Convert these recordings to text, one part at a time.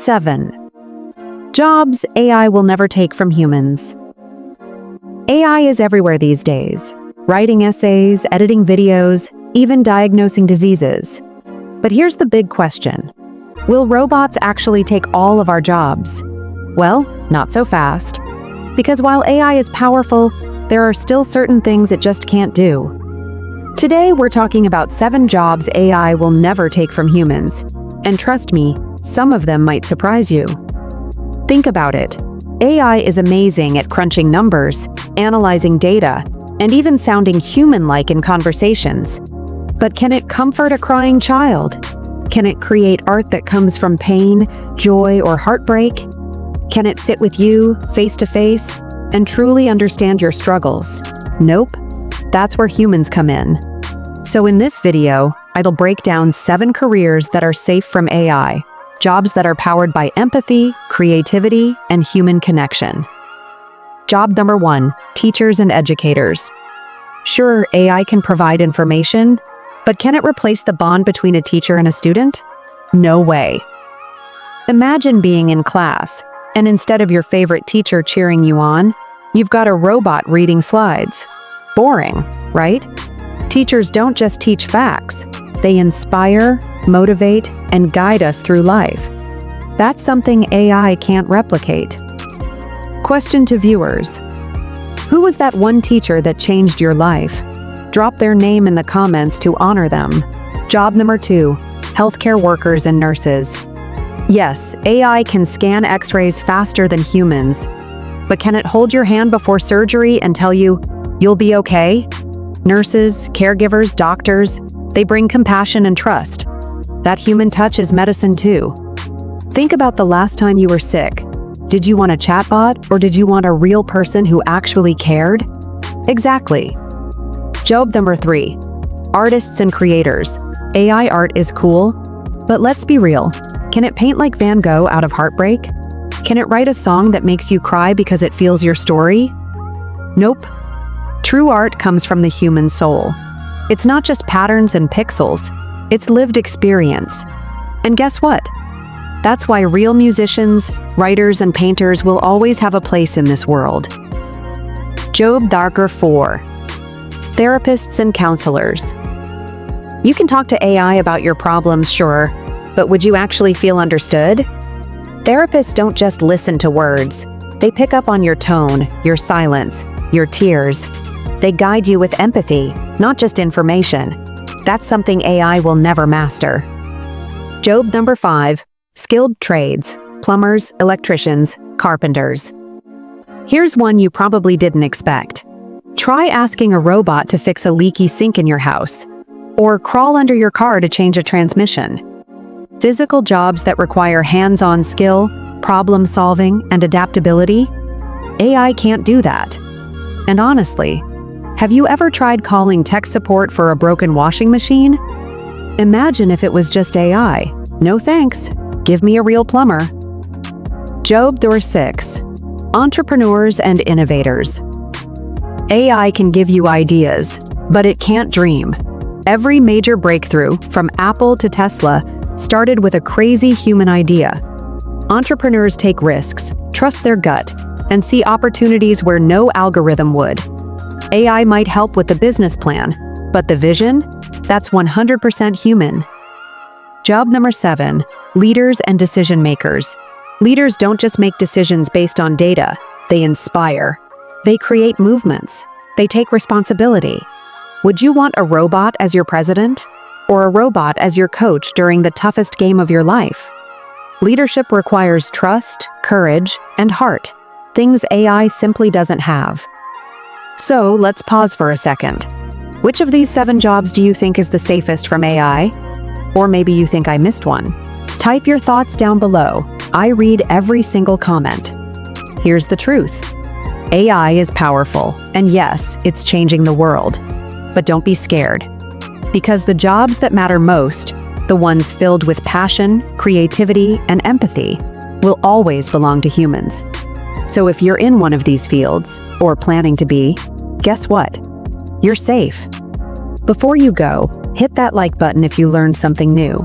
7. Jobs AI will never take from humans. AI is everywhere these days, writing essays, editing videos, even diagnosing diseases. But here's the big question. Will robots actually take all of our jobs? Well, not so fast. Because while AI is powerful, there are still certain things it just can't do. Today, we're talking about 7 jobs AI will never take from humans. And trust me, some of them might surprise you. Think about it. AI is amazing at crunching numbers, analyzing data, and even sounding human-like in conversations. But can it comfort a crying child? Can it create art that comes from pain, joy, or heartbreak? Can it sit with you, face to face, and truly understand your struggles? Nope. That's where humans come in. So in this video, I'll break down 7 careers that are safe from AI, jobs that are powered by empathy, creativity, and human connection. Job number 1, teachers and educators. Sure, AI can provide information, but can it replace the bond between a teacher and a student? No way. Imagine being in class, and instead of your favorite teacher cheering you on, you've got a robot reading slides. Boring, right? Teachers don't just teach facts. They inspire, motivate, and guide us through life. That's something AI can't replicate. Question to viewers. Who was that one teacher that changed your life? Drop their name in the comments to honor them. Job number 2, healthcare workers and nurses. Yes, AI can scan X-rays faster than humans, but can it hold your hand before surgery and tell you, you'll be okay? Nurses, caregivers, doctors, they bring compassion and trust. That human touch is medicine too. Think about the last time you were sick. Did you want a chatbot or did you want a real person who actually cared? Exactly. Job number 3, artists and creators. AI art is cool, but let's be real. Can it paint like Van Gogh out of heartbreak? Can it write a song that makes you cry because it feels your story? Nope. True art comes from the human soul. It's not just patterns and pixels, it's lived experience. And guess what? That's why real musicians, writers, and painters will always have a place in this world. Job number 4, therapists and counselors. You can talk to AI about your problems, sure, but would you actually feel understood? Therapists don't just listen to words. They pick up on your tone, your silence, your tears. They guide you with empathy, not just information. That's something AI will never master. Job number 5, skilled trades, plumbers, electricians, carpenters. Here's one you probably didn't expect. Try asking a robot to fix a leaky sink in your house, or crawl under your car to change a transmission. Physical jobs that require hands-on skill, problem-solving, and adaptability? AI can't do that. And honestly, have you ever tried calling tech support for a broken washing machine? Imagine if it was just AI. No thanks. Give me a real plumber. Job number 6, entrepreneurs and innovators. AI can give you ideas, but it can't dream. Every major breakthrough, from Apple to Tesla, started with a crazy human idea. Entrepreneurs take risks, trust their gut, and see opportunities where no algorithm would. AI might help with the business plan, but the vision? That's 100% human. Job number 7, leaders and decision makers. Leaders don't just make decisions based on data, they inspire. They create movements. They take responsibility. Would you want a robot as your president? Or a robot as your coach during the toughest game of your life? Leadership requires trust, courage, and heart, things AI simply doesn't have. So let's pause for a second. Which of these 7 jobs do you think is the safest from AI? Or maybe you think I missed one. Type your thoughts down below. I read every single comment. Here's the truth. AI is powerful, and yes, it's changing the world. But don't be scared. Because the jobs that matter most, the ones filled with passion, creativity, and empathy, will always belong to humans. So if you're in one of these fields, or planning to be, guess what? You're safe. Before you go, hit that like button if you learned something new.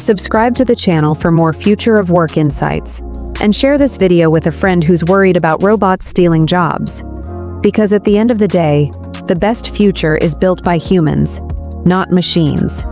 Subscribe to the channel for more future of work insights, and share this video with a friend who's worried about robots stealing jobs. Because at the end of the day, the best future is built by humans, not machines.